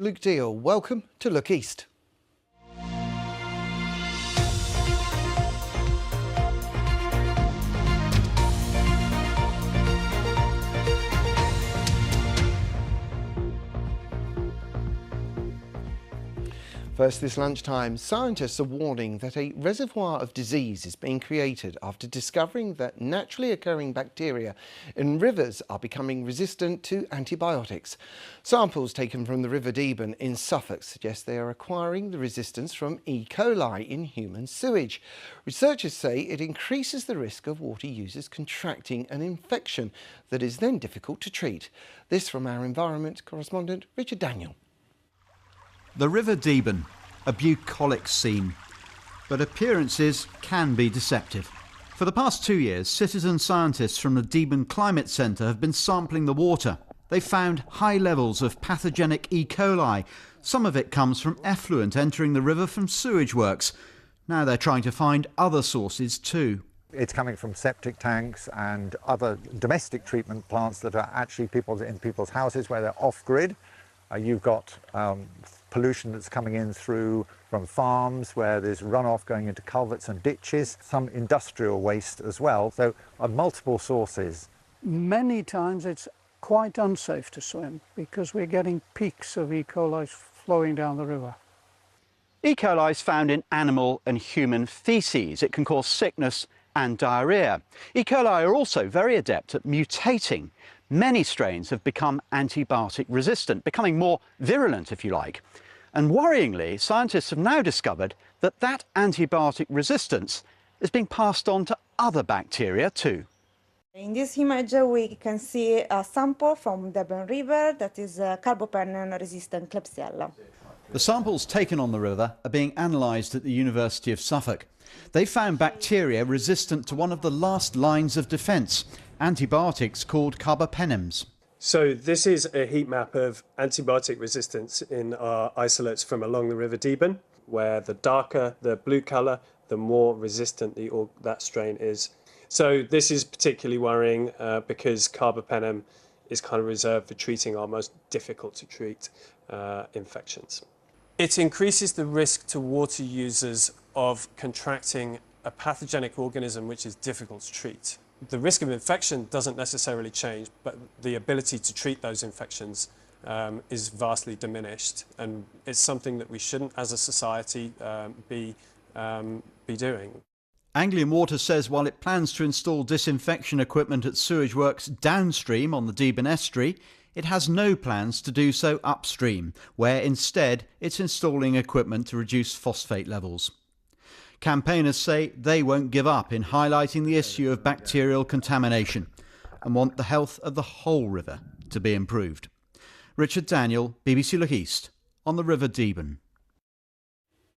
Luke Deal, welcome to Look East. First this lunchtime, scientists are warning that a reservoir of disease is being created after discovering that naturally occurring bacteria in rivers are becoming resistant to antibiotics. Samples taken from the River Deben in Suffolk suggest they are acquiring the resistance from E. coli in human sewage. Researchers say it increases the risk of water users contracting an infection that is then difficult to treat. This from our environment correspondent Richard Daniel. The River Deben, a bucolic scene, but appearances can be deceptive. For the past 2 years, citizen scientists from the Deben Climate Centre have been sampling the water. They found high levels of pathogenic E. coli. Some of it comes from effluent entering the river from sewage works. Now they're trying to find other sources too. It's coming from septic tanks and other domestic treatment plants that are actually in people's houses where they're off-grid. You've got pollution that's coming in from farms where there's runoff going into culverts and ditches, some industrial waste as well, so multiple sources. Many times it's quite unsafe to swim because we're getting peaks of E. coli flowing down the river. E. coli is found in animal and human faeces. It can cause sickness and diarrhoea. E. coli are also very adept at mutating. Many strains have become antibiotic resistant, becoming more virulent, if you like. And worryingly, scientists have now discovered that that antibiotic resistance is being passed on to other bacteria too. In this image, we can see a sample from Deben River that is carbapenem-resistant Klebsiella. The samples taken on the river are being analysed at the University of Suffolk. They found bacteria resistant to one of the last lines of defence, antibiotics called carbapenems. So this is a heat map of antibiotic resistance in our isolates from along the River Deben, where the darker the blue colour, the more resistant that strain is. So this is particularly worrying because carbapenem is kind of reserved for treating our most difficult to treat infections. It increases the risk to water users of contracting a pathogenic organism which is difficult to treat. The risk of infection doesn't necessarily change, but the ability to treat those infections is vastly diminished, and it's something that we shouldn't, as a society, be doing. Anglian Water says while it plans to install disinfection equipment at sewage works downstream on the Deben estuary, it has no plans to do so upstream, where instead it's installing equipment to reduce phosphate levels. Campaigners say they won't give up in highlighting the issue of bacterial contamination and want the health of the whole river to be improved. Richard Daniel, BBC Look East, on the River Deben.